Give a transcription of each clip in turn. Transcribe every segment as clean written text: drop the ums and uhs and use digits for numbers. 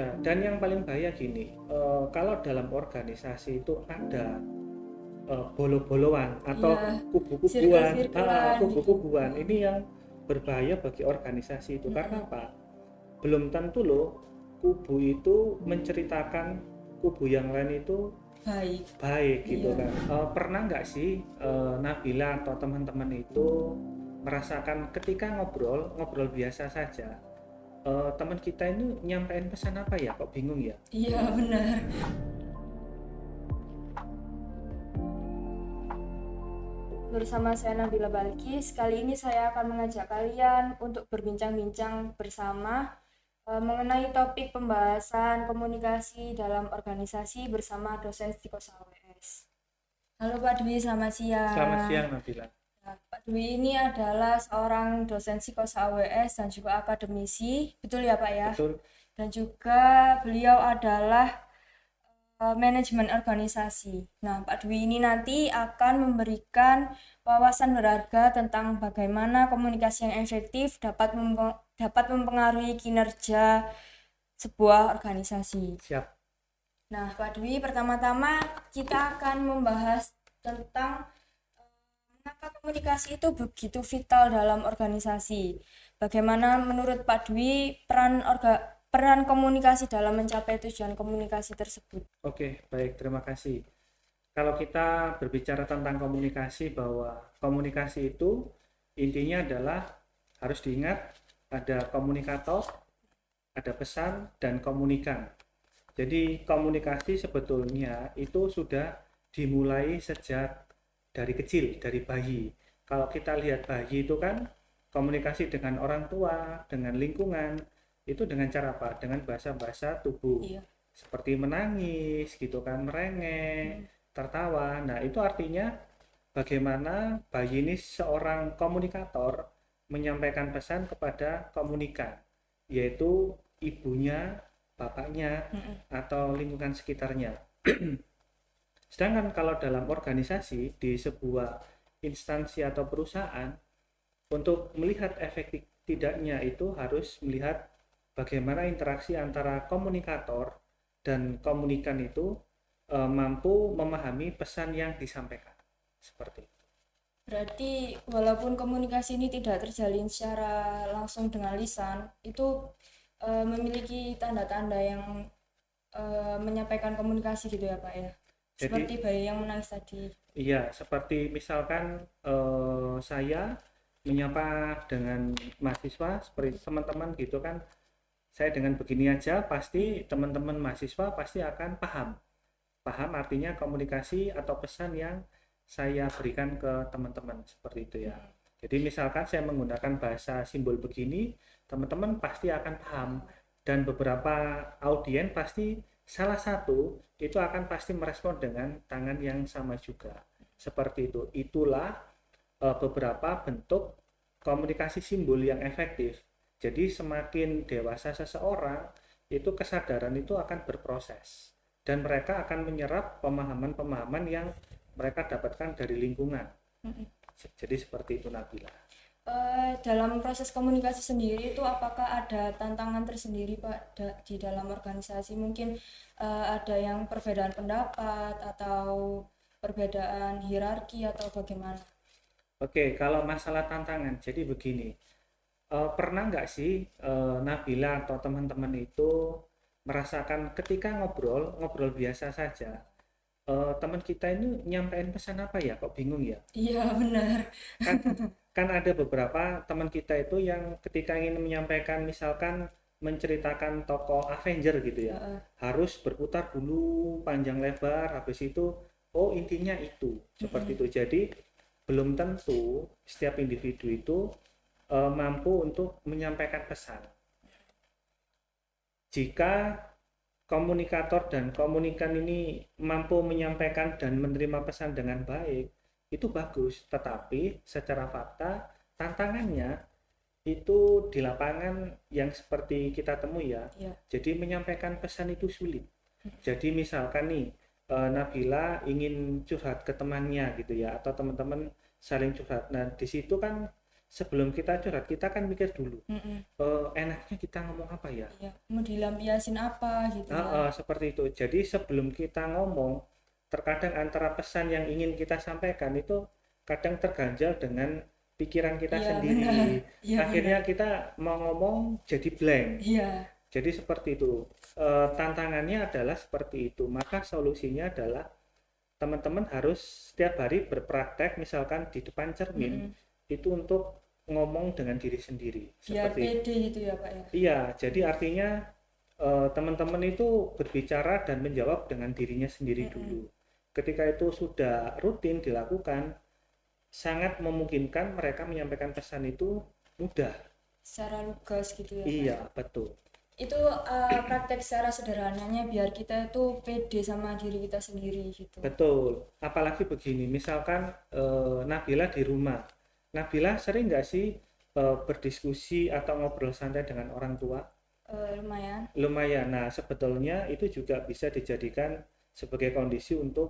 Ya, dan yang paling bahaya gini, kalau dalam organisasi itu ada bolo-boloan atau Iya, kubu-kubuan, circle-circlean gitu. kubu-kubuan Mm-mm. ini yang berbahaya bagi organisasi itu. Karena Mm-mm. apa? Belum tentu loh kubu itu menceritakan kubu yang lain itu Baik. baik gitu Iya. kan. Pernah nggak sih Nabila atau teman-teman itu merasakan ketika ngobrol ngobrol biasa saja, teman kita ini nyampein pesan apa ya, kok bingung ya. Iya, benar. Bersama saya Nabila Balkis, kali ini saya akan mengajak kalian untuk berbincang-bincang bersama mengenai topik pembahasan komunikasi dalam organisasi bersama dosen Stikos AWS. Halo Pak Dwi, selamat Selamat siang. siang Nabila. Nah, Pak Dwi ini adalah seorang dosen Psikos AWS dan juga akademisi, betul ya Pak ya? Betul. Dan juga beliau adalah manajemen organisasi. Nah, Pak Dwi ini nanti akan memberikan wawasan berharga tentang bagaimana komunikasi yang efektif dapat mempengaruhi kinerja sebuah organisasi. Siap. Nah, Pak Dwi, pertama-tama kita akan membahas tentang mengapa komunikasi itu begitu vital dalam organisasi. Bagaimana menurut Pak Dwi peran komunikasi dalam mencapai tujuan komunikasi tersebut? Oke, baik, terima kasih. Kalau kita berbicara tentang komunikasi, bahwa komunikasi itu intinya adalah, harus diingat, ada komunikator, ada pesan, dan komunikan. Jadi komunikasi sebetulnya itu sudah dimulai sejak dari kecil, dari bayi. Kalau kita lihat bayi itu kan komunikasi dengan orang tua, dengan lingkungan, itu dengan cara apa? Dengan bahasa-bahasa tubuh. Iya. Seperti menangis gitu kan, merengek, tertawa. Nah, itu artinya bagaimana bayi ini seorang komunikator menyampaikan pesan kepada komunikan, yaitu ibunya, bapaknya, atau lingkungan sekitarnya. Sedangkan kalau dalam organisasi, di sebuah instansi atau perusahaan, untuk melihat efektif tidaknya itu harus melihat bagaimana interaksi antara komunikator dan komunikan itu mampu memahami pesan yang disampaikan. Seperti itu. Berarti walaupun komunikasi ini tidak terjalin secara langsung dengan lisan, itu memiliki tanda-tanda yang menyampaikan komunikasi gitu ya Pak ya. Seperti Jadi bayi yang menangis tadi. iya, seperti misalkan saya menyapa dengan mahasiswa seperti teman-teman gitu kan, saya dengan begini aja pasti teman-teman mahasiswa pasti akan paham. Paham artinya komunikasi atau pesan yang saya berikan ke teman-teman, seperti itu ya. Jadi misalkan saya menggunakan bahasa simbol begini, teman-teman pasti akan paham, dan beberapa audien pasti salah satu itu akan pasti merespon dengan tangan yang sama juga. Seperti itu. Itulah beberapa bentuk komunikasi simbol yang efektif. Jadi semakin dewasa seseorang, itu kesadaran itu akan berproses, dan mereka akan menyerap pemahaman-pemahaman yang mereka dapatkan dari lingkungan. Jadi seperti itu Nabila. Dalam proses komunikasi sendiri itu apakah ada tantangan tersendiri Pak di dalam organisasi? Mungkin ada yang perbedaan pendapat atau perbedaan hierarki atau bagaimana? Oke, kalau masalah tantangan, jadi begini. Pernah nggak sih Nabila atau teman-teman itu merasakan ketika ngobrol ngobrol biasa saja, teman kita ini nyampein pesan apa ya, kok bingung ya. Iya benar. kan kan ada beberapa teman kita itu yang ketika ingin menyampaikan, misalkan menceritakan tokoh Avenger gitu ya, Heeh. harus berputar dulu panjang lebar, habis itu oh intinya itu, seperti itu. Jadi belum tentu setiap individu itu mampu untuk menyampaikan pesan. Jika komunikator dan komunikan ini mampu menyampaikan dan menerima pesan dengan baik, itu bagus. Tetapi secara fakta, tantangannya itu di lapangan yang seperti kita temui ya. Iya. Jadi menyampaikan pesan itu sulit. Jadi misalkan nih, Nabila ingin curhat ke temannya gitu ya, atau teman-teman saling curhat. Nah, di situ kan sebelum kita curhat kita kan mikir dulu, Mm-mm. enaknya kita ngomong apa ya. Iya, mau dilampiasin apa gitu ya. Seperti itu. Jadi sebelum kita ngomong, terkadang antara pesan yang ingin kita sampaikan itu kadang terganjal dengan pikiran kita Iya benar, sendiri. iya benar. Akhirnya kita mau ngomong jadi blank. Iya, Jadi seperti itu. Tantangannya adalah seperti itu. Maka solusinya adalah teman-teman harus setiap hari berpraktek, misalkan di depan cermin, mm-mm. itu untuk ngomong dengan diri sendiri. Biar Seperti pede gitu ya Pak ya. iya, jadi artinya teman-teman itu berbicara dan menjawab dengan dirinya sendiri Mm-mm. dulu. Ketika itu sudah rutin dilakukan, sangat memungkinkan mereka menyampaikan pesan itu mudah. Secara lugas gitu ya Pak Iya, ya. betul. Itu praktek secara sederhananya biar kita itu pede sama diri kita sendiri gitu. Betul. Apalagi begini, misalkan Nabila di rumah. Nabila sering nggak sih berdiskusi atau ngobrol santai dengan orang tua? Lumayan. Lumayan. Nah, sebetulnya itu juga bisa dijadikan sebagai kondisi untuk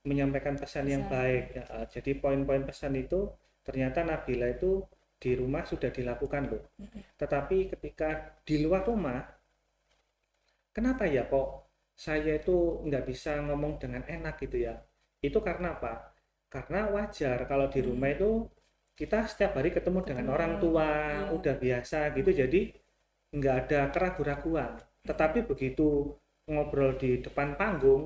menyampaikan pesan yang Bisa. baik. Ya, jadi poin-poin pesan itu ternyata Nabila itu di rumah sudah dilakukan loh. Mm-mm. Tetapi ketika di luar rumah, kenapa ya kok saya itu nggak bisa ngomong dengan enak gitu ya? Itu karena apa? Karena wajar kalau di rumah Mm. itu kita setiap hari ketemu dengan Ketemu, orang tua, iya. udah biasa gitu, Mm-mm. jadi nggak ada keraguan-raguan. Mm-mm. Tetapi begitu ngobrol di depan panggung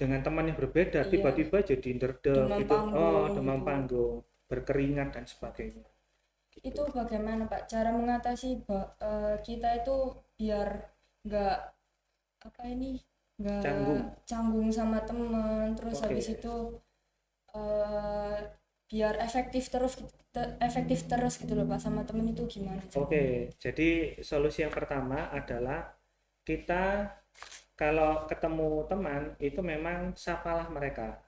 dengan teman yang berbeda, Iya, tiba-tiba jadi nderdeg demam itu, panggung demam gitu. panggung, berkeringat dan sebagainya. Gitu. Itu bagaimana Pak cara mengatasi kita itu biar nggak apa ini nggak Canggung. canggung sama temen, terus habis Oke. itu eh, biar efektif terus gitu loh Pak sama temen itu gimana Oke, caranya? jadi solusi yang pertama adalah kita kalau ketemu teman itu memang sapalah mereka.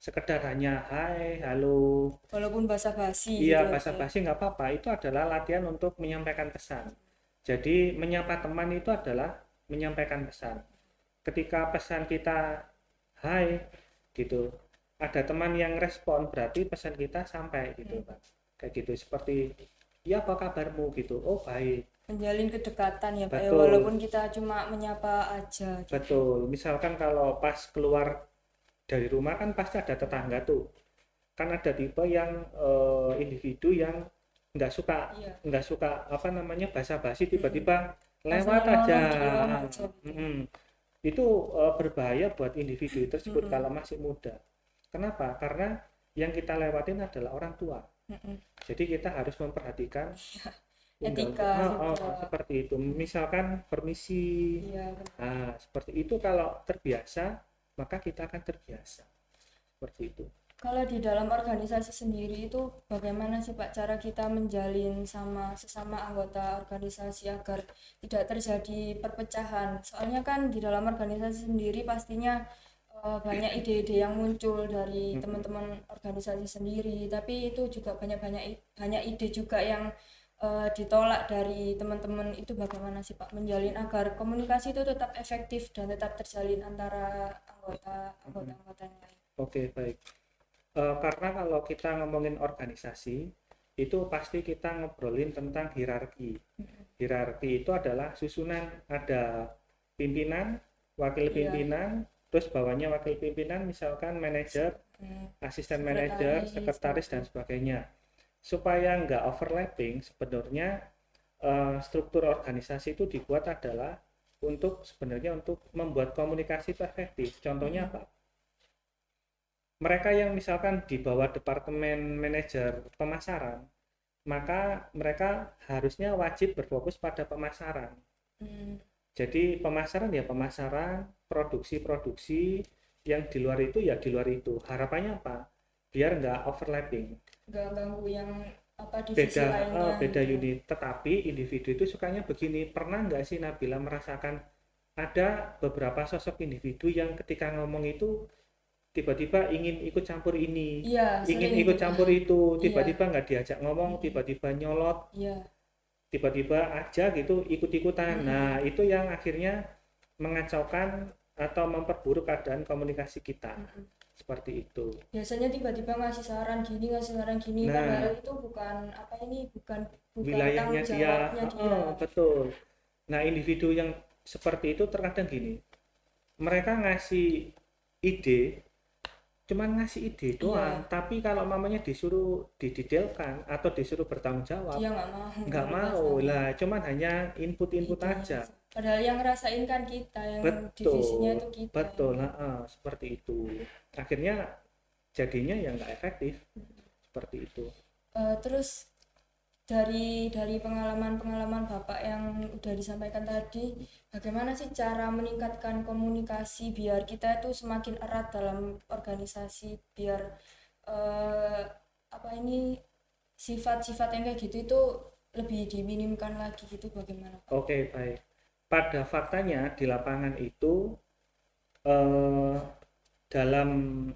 Sekedar hanya hai, halo, Walaupun basa-basi iya gitu ya Pak ya. basa-basi nggak apa-apa. Itu adalah latihan untuk menyampaikan pesan. Jadi menyapa teman itu adalah menyampaikan pesan. Ketika pesan kita hai gitu, ada teman yang respon berarti pesan kita sampai gitu Hmm. kan. Kayak gitu seperti ya apa kabarmu gitu. Oh baik. Menjalin kedekatan ya Pak ya walaupun Betul, kita cuma menyapa aja gitu. betul. Misalkan kalau pas keluar dari rumah kan pasti ada tetangga tuh. Kan ada tipe yang individu yang nggak suka Iya. nggak suka apa namanya basa-basi Mm-mm. tiba-tiba lewat Langsung aja. nyolong diem aja gitu. Mm-mm. Itu berbahaya buat individu tersebut Mm-mm. kalau masih muda. Kenapa? Karena yang kita lewatin adalah orang tua. Mm-mm. Jadi kita harus memperhatikan Etika juga. seperti itu. Misalkan permisi. Iya benar. Nah, seperti itu kalau terbiasa, maka kita akan terbiasa. Seperti itu. Kalau di dalam organisasi sendiri itu bagaimana sih Pak cara kita menjalin sama sesama anggota organisasi agar tidak terjadi perpecahan? Soalnya kan di dalam organisasi sendiri pastinya banyak ide-ide yang muncul dari Mm-mm. teman-teman organisasi sendiri, tapi itu juga banyak ide juga yang ditolak dari teman-teman. Itu bagaimana sih Pak menjalin agar komunikasi itu tetap efektif dan tetap terjalin antara Mm-mm. anggota-anggota yang lain? Oke, baik. Karena kalau kita ngomongin organisasi, itu pasti kita ngobrolin tentang hierarki. Hierarki itu adalah susunan ada pimpinan, wakil Iya. pimpinan, terus bawahnya wakil pimpinan, misalkan manajer, asisten manajer, Sekretaris sekretaris, gitu. dan sebagainya. Supaya nggak overlapping, sebenarnya struktur organisasi itu dibuat adalah untuk membuat komunikasi itu efektif. Contohnya Mm-mm. apa? Mereka yang misalkan di bawah departemen manajer pemasaran, maka mereka harusnya wajib berfokus pada pemasaran. Mm. Jadi pemasaran ya pemasaran, produksi-produksi yang di luar itu ya di luar itu. Harapannya apa? Biar nggak overlapping. Nggak ganggu yang apa divisi Beda lainnya beda gitu. unit. Tetapi individu itu sukanya begini. Pernah nggak sih Nabila merasakan ada beberapa sosok individu yang ketika ngomong itu tiba-tiba ingin ikut campur ini, Iya ingin sering itu ikut Pak. campur itu, Iya. tiba-tiba nggak diajak ngomong, Mm-mm. tiba-tiba nyolot, Iya. tiba-tiba aja gitu ikut-ikutan. Nah, Mm-mm. itu yang akhirnya mengacaukan atau memperburuk keadaan komunikasi kita. Mm-mm. seperti itu. Biasanya tiba-tiba ngasih saran gini, Nah, padahal itu bukan apa ini, bukan wilayahnya tanggung dia, jawabnya dia. betul. Nah, individu yang seperti itu terkadang gini, mereka ngasih ide, cuman ngasih ide doang, Iya, tapi kalau mamanya disuruh didetailkan atau disuruh bertanggung jawab, dia nggak mau nggak ngerubah mau sama lah, cuman hanya input-input idenya aja. aja. Padahal yang ngerasain kan kita, yang divisinya Betul, itu kita betul, yang seperti itu. Akhirnya jadinya ya nggak efektif, seperti itu. terus dari pengalaman-pengalaman Bapak yang udah disampaikan tadi, bagaimana sih cara meningkatkan komunikasi biar kita itu semakin erat dalam organisasi, biar eh, apa ini sifat-sifat yang kayak gitu itu lebih diminimkan lagi gitu, bagaimana Pak? Oke, baik. Pada faktanya di lapangan itu eh, dalam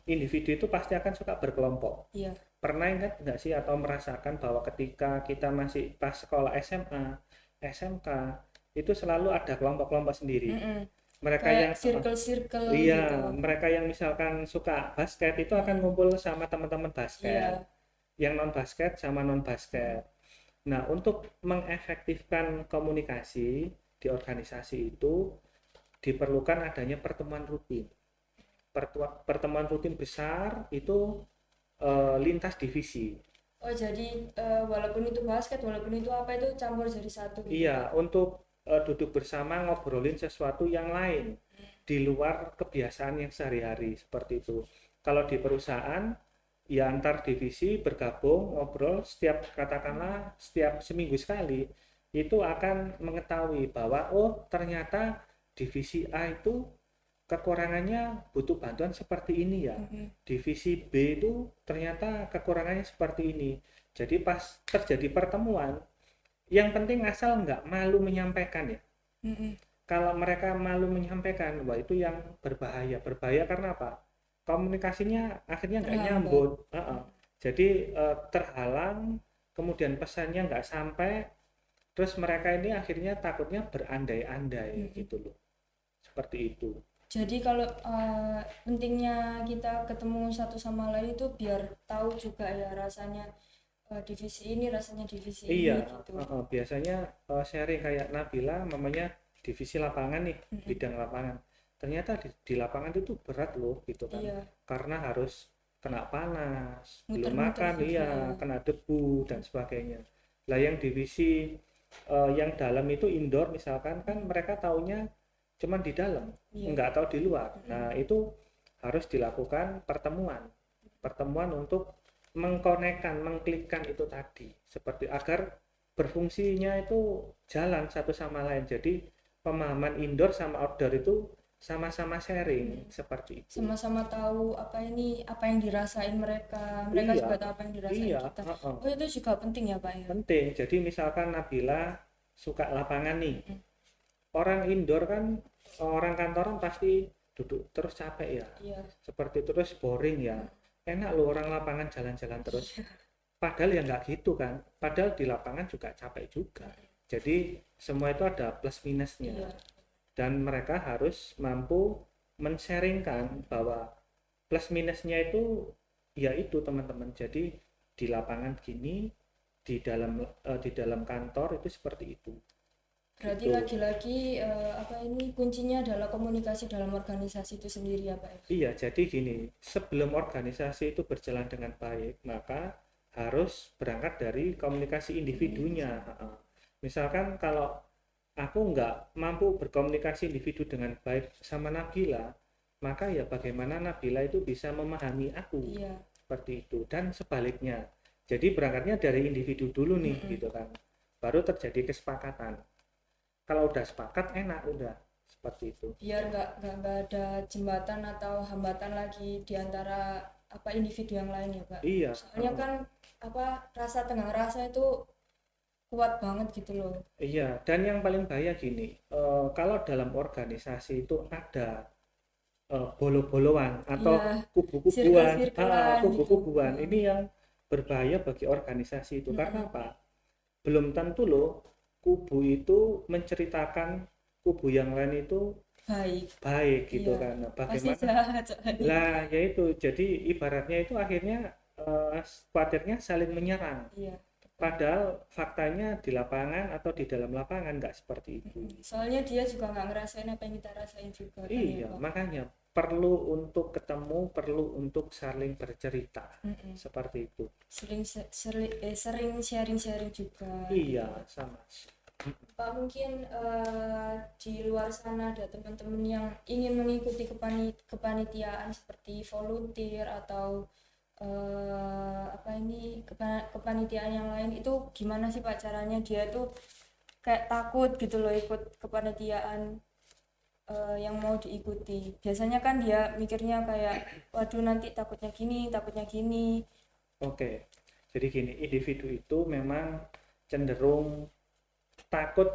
individu itu pasti akan suka berkelompok. Iya. Pernah ingat nggak sih atau merasakan bahwa ketika kita masih pas sekolah SMA, SMK, itu selalu ada kelompok-kelompok sendiri. Mm-mm. Mereka Kayak yang circle-circle iya, gitu. mereka yang misalkan suka basket itu akan Mm-mm. ngumpul sama teman-teman basket, Iya. yang non basket sama non Mm-mm. basket. Nah, untuk mengefektifkan komunikasi di organisasi itu diperlukan adanya pertemuan rutin. Pertemuan rutin besar itu lintas divisi. Oh jadi walaupun itu basket, walaupun itu apa itu campur jadi satu gitu Iya, Pak. untuk duduk bersama ngobrolin sesuatu yang lain di luar kebiasaan yang sehari-hari seperti itu. Kalau di perusahaan, ya antar divisi bergabung ngobrol setiap katakanlah setiap seminggu sekali itu akan mengetahui bahwa oh ternyata divisi A itu kekurangannya butuh bantuan seperti ini ya. Mm-mm. Divisi B itu ternyata kekurangannya seperti ini. Jadi pas terjadi pertemuan, yang penting asal nggak malu menyampaikan ya. Mm-mm. Kalau mereka malu menyampaikan, wah itu yang berbahaya. Berbahaya karena apa? Komunikasinya akhirnya nggak Terhambat. nyambut. Jadi terhalang, kemudian pesannya nggak sampai, terus mereka ini akhirnya takutnya berandai-andai Mm-mm. gitu loh. Seperti itu. Jadi kalau pentingnya kita ketemu satu sama lain itu biar tahu juga ya rasanya divisi ini, rasanya divisi Iya, ini gitu. biasanya sharing kayak Nabila, mamanya divisi lapangan nih, Mm-mm. bidang lapangan. Ternyata di lapangan itu berat loh, gitu kan. Iya, Karena harus kena panas, belum muter-muter makan, gitu iya, ya. kena debu dan sebagainya. Lah yang divisi yang dalam itu indoor misalkan kan mereka taunya cuman di dalam, Iya. nggak tahu di luar. Nah, Mm-mm. itu harus dilakukan pertemuan. Pertemuan untuk mengkonekkan, mengklikkan itu tadi seperti agar berfungsinya itu jalan satu sama lain. Jadi pemahaman indoor sama outdoor itu sama-sama sharing seperti itu. Sama-sama tahu apa yang dirasain mereka, mereka Iya, juga tahu apa yang dirasain iya, kita. Oh itu juga penting ya Pak ya. penting. Jadi misalkan Nabila suka lapangan nih, Mm-mm. orang indoor kan orang kantoran pasti duduk terus capek ya, Iya. seperti terus boring ya. Enak loh orang lapangan jalan-jalan terus. Padahal ya nggak gitu kan. Padahal di lapangan juga capek juga. Jadi semua itu ada plus minusnya. Iya. Dan mereka harus mampu men-sharingkan bahwa plus minusnya itu ya itu teman-teman. Jadi di lapangan gini, di dalam kantor itu seperti itu. Berarti Gitu. lagi-lagi kuncinya adalah komunikasi dalam organisasi itu sendiri ya Pak ya. Iya, jadi gini, sebelum organisasi itu berjalan dengan baik, maka harus berangkat dari komunikasi individunya. Misalkan kalau aku nggak mampu berkomunikasi individu dengan baik sama Nabila, maka ya bagaimana Nabila itu bisa memahami aku, Iya. seperti itu. Dan sebaliknya, jadi berangkatnya dari individu dulu nih, Mm-mm. gitu kan. Baru terjadi kesepakatan. Kalau udah sepakat, enak udah, seperti itu. Biar nggak ada jembatan atau hambatan lagi di antara individu yang lain ya Pak. Iya, Soalnya kan rasa tenggang rasa itu kuat banget gitu loh. iya, dan yang paling bahaya gini, kalau dalam organisasi itu ada bolo-boloan atau Iya, kubu-kubuan, circle-circlean gitu. kubu-kubuan, Heeh. ini yang berbahaya bagi organisasi itu. Karena Mm-mm. apa? Belum tentu loh kubu itu menceritakan kubu yang lain itu baik gitu Iya, kan. Nah, pasti bagaimana jahat soalnya. lah yaitu jadi ibaratnya itu akhirnya khawatirnya saling menyerang. Iya, betul. Padahal faktanya di lapangan atau di dalam lapangan nggak seperti itu. Soalnya dia juga nggak ngerasain apa yang kita rasain juga kan ya Iya, Pak. makanya perlu untuk ketemu, perlu untuk saling bercerita. Mm-mm. Seperti itu. Sering sharing-sharing juga gitu Iya, Pak. sama. Pak mungkin di luar sana ada teman-teman yang ingin mengikuti kepanitiaan seperti volunteer atau apa ini kepanitiaan yang lain itu gimana sih Pak caranya dia tuh kayak takut gitu loh ikut kepanitiaan yang mau diikuti. Biasanya kan dia mikirnya kayak waduh nanti takutnya gini. Oke. Jadi gini, individu itu memang cenderung takut.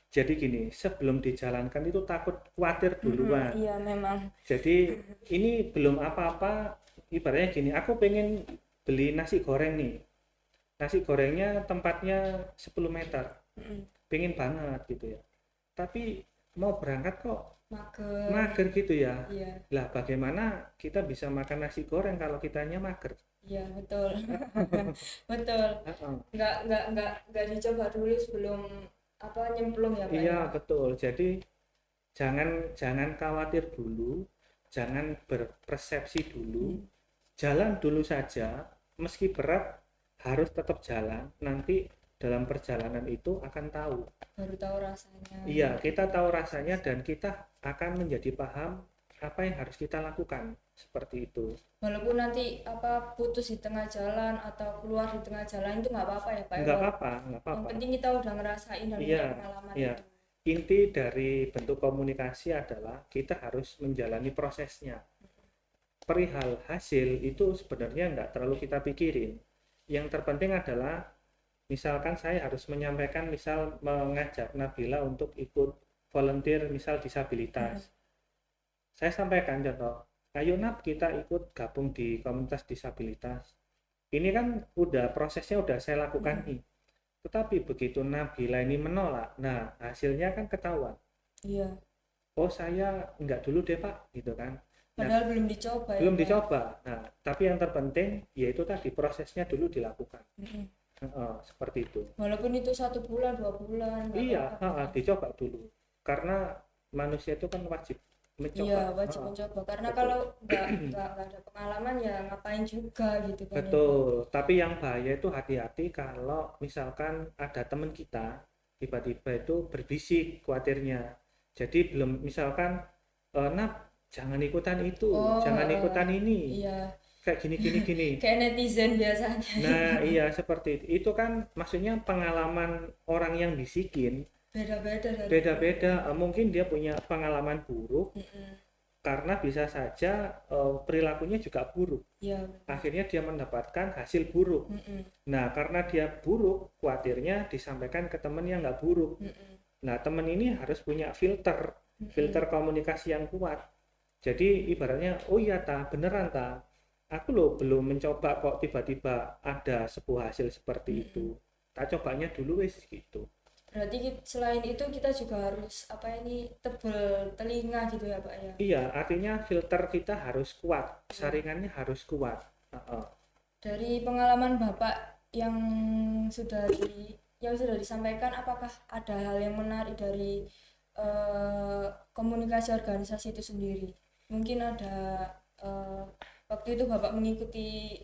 Jadi gini, sebelum dijalankan itu takut khawatir duluan. Iya memang. Jadi ini belum apa-apa, ibaratnya gini, aku pengen beli nasi goreng nih. Nasi gorengnya tempatnya 10 meter, Mm-mm. pengen banget gitu ya. Tapi mau berangkat kok Mager. mager gitu ya. Iya, Lah bagaimana kita bisa makan nasi goreng kalau kitanya mager? iya betul. Betul. Heeh. Nggak dicoba dulu sebelum apa nyemplung ya Pak Iya ya. betul. Jadi jangan jangan khawatir dulu, jangan berpersepsi dulu, Hmm. jalan dulu saja, meski berat harus tetap jalan. Nanti dalam perjalanan itu akan tahu. Baru tahu rasanya Iya, gitu. kita tahu rasanya dan kita akan menjadi paham apa yang harus kita lakukan. Seperti itu. Walaupun nanti apa putus di tengah jalan atau keluar di tengah jalan itu nggak apa-apa ya Pak ya. Nggak apa-apa, nggak Yang apa-apa. penting kita udah ngerasain dan Iya, punya pengalaman iya. itu. Inti dari bentuk komunikasi adalah kita harus menjalani prosesnya. Perihal hasil itu sebenarnya nggak terlalu kita pikirin. Yang terpenting adalah misalkan saya harus menyampaikan, misal mengajak Nabila untuk ikut volunteer misal disabilitas. Mm-mm. Saya sampaikan contoh, ayo Nab kita ikut gabung di komunitas disabilitas. Ini kan udah prosesnya udah saya lakukan Mm-mm. nih. Tetapi begitu Nabila ini menolak, nah hasilnya kan ketahuan. Iya. Oh saya nggak dulu deh Pak, gitu kan. Nah Padahal belum dicoba ya belum Pak. dicoba. Nah tapi yang terpenting yaitu tadi prosesnya dulu dilakukan. Mm-mm. Seperti itu. Walaupun itu 1 bulan 2 bulan nggak Iya, apa-apa. dicoba dulu. Karena manusia itu kan wajib Iya mencoba. wajib mencoba karena Betul. kalau nggak ada pengalaman ya ngapain juga gitu kan ya Pak. Betul. Tapi yang bahaya itu hati-hati kalau misalkan ada teman kita tiba-tiba itu berbisik khawatirnya. Jadi belum misalkan, Nap, jangan ikutan itu, Oh, jangan ikutan ini. iya. Kayak gini gini gini. Kayak netizen biasanya. Nah, iya seperti itu. Itu kan maksudnya pengalaman orang yang bisikin Beda-beda dari beda-beda. Mungkin dia punya pengalaman buruk Mm-mm. karena bisa saja perilakunya juga buruk. Iya benar. Akhirnya dia mendapatkan hasil buruk. Mm-mm. Nah, karena dia buruk, khawatirnya disampaikan ke teman yang nggak buruk. Mm-mm. Nah, teman ini harus punya filter komunikasi yang kuat. Jadi ibaratnya, oh iya ta, beneran ta, aku loh belum mencoba kok tiba-tiba ada sebuah hasil seperti itu. Mm-mm. Tak cobanya dulu wes gitu. Berarti selain itu kita juga harus apa ini tebel telinga gitu ya Pak ya. Iya, artinya filter kita harus kuat, Iya. saringannya harus kuat. Heeh. Dari pengalaman Bapak yang sudah disampaikan, apakah ada hal yang menarik dari komunikasi organisasi itu sendiri? Mungkin ada eh, waktu itu Bapak mengikuti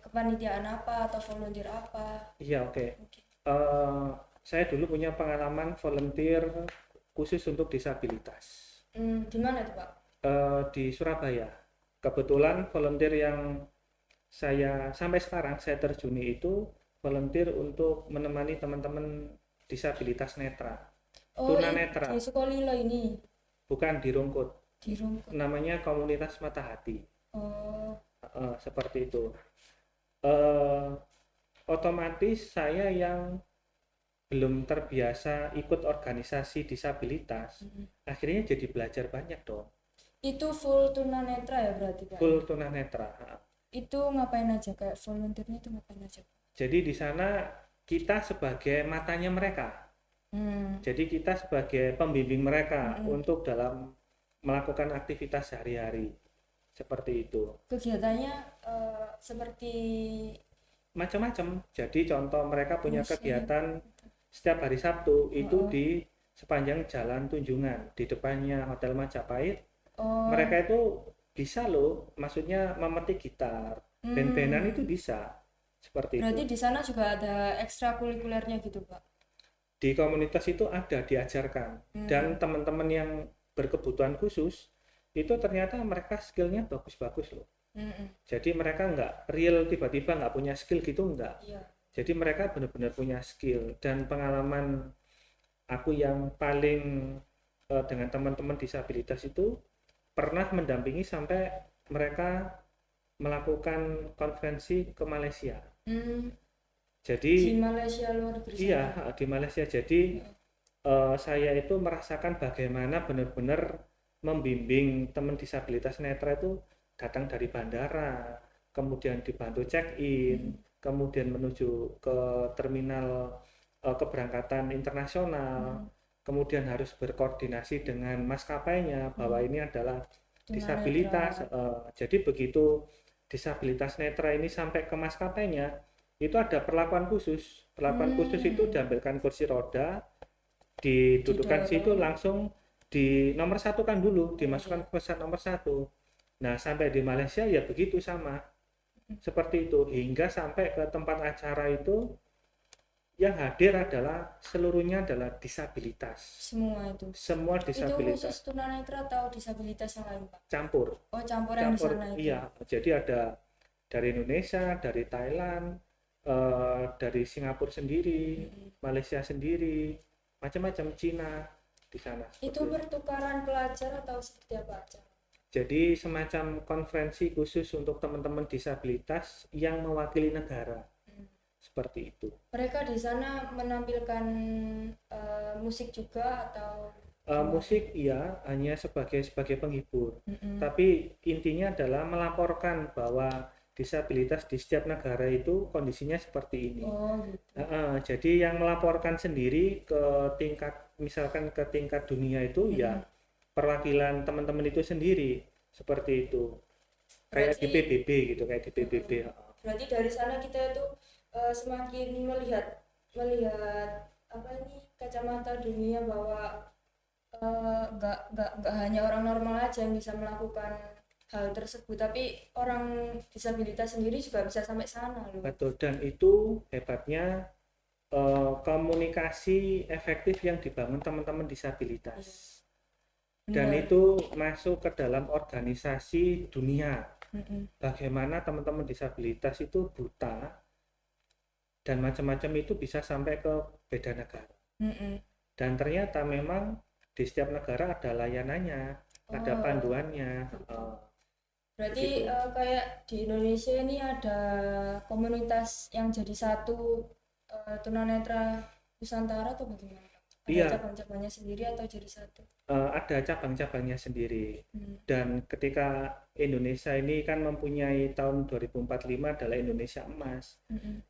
kepanitiaan apa atau volunteer apa? Iya, oke. Mungkin. Eh, saya dulu punya pengalaman volunteer khusus untuk disabilitas Di mana itu Pak? di Surabaya. Kebetulan volunteer yang saya sampai sekarang saya terjuni itu volunteer untuk menemani teman-teman disabilitas netra, Oh, tunanetra, di Sukolilo ini, bukan di Rungkut. di Rungkut. Namanya komunitas mata hati. Oh, Seperti itu. Eh, Otomatis saya yang belum terbiasa ikut organisasi disabilitas, akhirnya jadi belajar banyak dong. itu full tunanetra ya berarti Pak? Full tunanetra. Itu ngapain aja kayak volunteernya itu ngapain aja? Jadi di sana kita sebagai matanya mereka. Jadi kita sebagai pembimbing mereka untuk dalam melakukan aktivitas sehari-hari seperti itu. Kegiatannya seperti Macam-macam. Jadi contoh mereka punya musik. kegiatan setiap hari Sabtu itu di sepanjang Jalan Tunjungan di depannya Hotel Majapahit. Oh, Mereka itu bisa loh, maksudnya memetik gitar, band-bandan itu bisa seperti itu. berarti di sana juga ada ekstrakurikulernya gitu, Pak. Di komunitas itu ada diajarkan dan teman-teman yang berkebutuhan khusus itu ternyata mereka skillnya bagus-bagus loh. Jadi mereka nggak real tiba-tiba nggak punya skill gitu nggak. Iya. Jadi mereka benar-benar punya skill dan pengalaman aku yang paling dengan teman-teman disabilitas itu pernah mendampingi sampai mereka melakukan konferensi ke Malaysia. Hmm, Jadi di Malaysia luar negeri iya sana. di Malaysia. Jadi saya itu merasakan bagaimana benar-benar membimbing teman disabilitas netra itu datang dari bandara, kemudian dibantu check-in, kemudian menuju ke terminal keberangkatan internasional, kemudian harus berkoordinasi dengan maskapainya bahwa ini adalah disabilitas. Tunanetra. Jadi begitu disabilitas netra ini sampai ke maskapainya, itu ada perlakuan khusus. Perlakuan khusus itu diambilkan kursi roda, didudukan situ Didorong. langsung di nomor satu kan dulu, dimasukkan ke pesawat nomor satu. Nah sampai di Malaysia ya begitu sama, seperti itu hingga sampai ke tempat acara itu yang hadir adalah seluruhnya adalah disabilitas, Semua itu. semua Itu khusus disabilitas tunanetra atau disabilitas yang lain, Pak? campur. Oh, campur yang di Campur sana itu. iya, jadi ada dari Indonesia, dari Thailand, dari Singapura sendiri, Malaysia sendiri, macam-macam, Cina di sana Itu seperti itu. pertukaran pelajar atau seperti apa aja? Jadi semacam konferensi khusus untuk teman-teman disabilitas yang mewakili negara seperti itu. Mereka di sana menampilkan musik juga atau gimana? Musik iya hanya sebagai penghibur, tapi intinya adalah melaporkan bahwa disabilitas di setiap negara itu kondisinya seperti ini. Oh, gitu. Jadi yang melaporkan sendiri ke tingkat misalkan ke tingkat dunia itu ya perwakilan teman-teman itu sendiri seperti itu. Kayak di Berarti PBB gitu, kayak di PBB. berarti dari sana kita itu semakin melihat melihat apa ini kacamata dunia bahwa nggak hanya orang normal aja yang bisa melakukan hal tersebut, tapi orang disabilitas sendiri juga bisa sampai sana loh. Betul, dan itu hebatnya komunikasi efektif yang dibangun teman-teman disabilitas. Dan Benar. itu masuk ke dalam organisasi dunia. Bagaimana teman-teman disabilitas itu buta dan macam-macam itu bisa sampai ke beda negara. Dan ternyata memang di setiap negara ada layanannya, ada panduannya. Berarti Begitu. kayak di Indonesia ini ada komunitas yang jadi satu tunanetra Nusantara atau bagaimana, Pak? Ada Iya, cabang-cabangnya sendiri atau jadi satu? ada cabang-cabangnya sendiri. Dan ketika Indonesia ini kan mempunyai tahun 2045 adalah Indonesia Emas,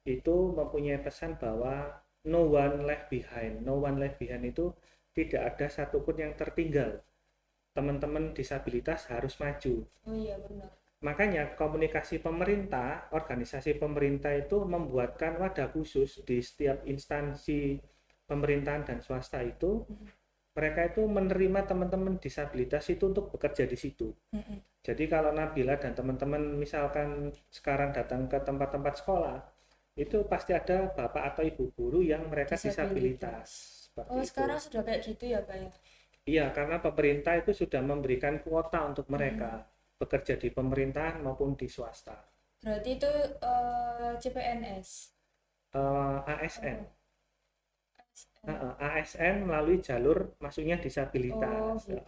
itu mempunyai pesan bahwa no one left behind. No one left behind itu tidak ada satupun yang tertinggal. Teman-teman disabilitas harus maju. Oh iya benar. Makanya komunikasi pemerintah, organisasi pemerintah itu membuatkan wadah khusus di setiap instansi pemerintahan dan swasta itu. Mereka itu menerima teman-teman disabilitas itu untuk bekerja di situ. Jadi kalau Nabila dan teman-teman misalkan sekarang datang ke tempat-tempat sekolah, itu pasti ada bapak atau ibu guru yang mereka disabilitas. Seperti Oh itu. sekarang sudah kayak gitu ya, Pak ya? Iya, karena pemerintah itu sudah memberikan kuota untuk mereka bekerja di pemerintahan maupun di swasta. Berarti itu CPNS. ASN. Oh, ASN melalui jalur masuknya oh disabilitas. gitu.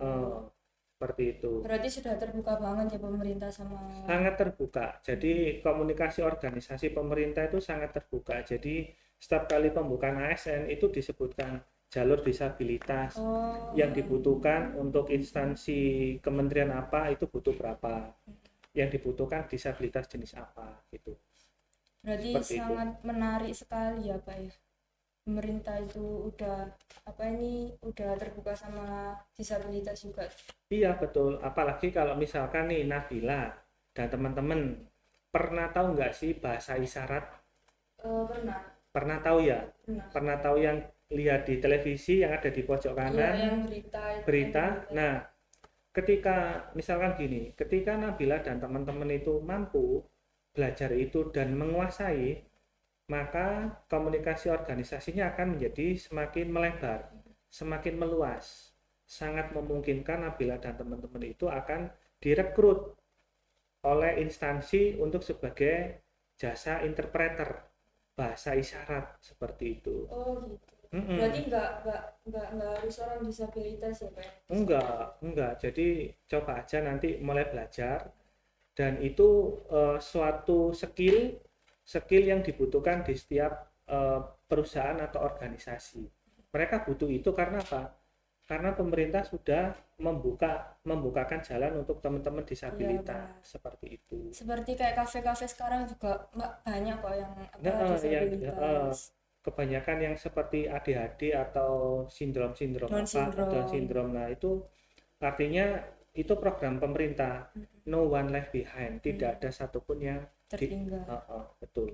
Seperti itu. Berarti sudah terbuka banget ya pemerintah sama. Sangat terbuka. Jadi komunikasi organisasi pemerintah itu sangat terbuka. Jadi setiap kali pembukaan ASN itu disebutkan jalur disabilitas Oh, yang dibutuhkan untuk instansi kementerian apa itu butuh berapa, yang dibutuhkan disabilitas jenis apa gitu. berarti Seperti itu. sangat menarik sekali ya, Pak ya. pemerintah itu udah terbuka sama disabilitas juga. Iya betul, apalagi kalau misalkan nih Nabila dan teman-teman pernah tahu nggak sih bahasa isyarat? Pernah, Pernah tahu ya? pernah. Pernah tahu yang lihat di televisi yang ada di pojok Iya, kanan yang berita itu yang di berita. berita. Nah, ketika misalkan gini, ketika Nabila dan teman-teman itu mampu belajar itu dan menguasai, maka komunikasi organisasinya akan menjadi semakin melebar, semakin meluas. Sangat memungkinkan Nabila dan teman-teman itu akan direkrut oleh instansi untuk sebagai jasa interpreter bahasa isyarat seperti itu. Oh gitu. Mm-mm. Berarti nggak harus orang disabilitas ya Pak? Enggak. Jadi coba aja nanti mulai belajar dan itu suatu skill yang dibutuhkan di setiap perusahaan atau organisasi. Mereka butuh itu karena apa? Karena pemerintah sudah membukakan jalan untuk teman-teman Iya disabilitas benar. seperti itu. Seperti kayak kafe-kafe sekarang juga banyak kok yang Nah, yang disabilitas. kebanyakan yang seperti ADHD atau sindrom-sindrom Down Down syndrome. syndrome. Nah, itu artinya itu program pemerintah, no one left behind, tidak Mm-mm. ada satupun yang Tertinggal. betul.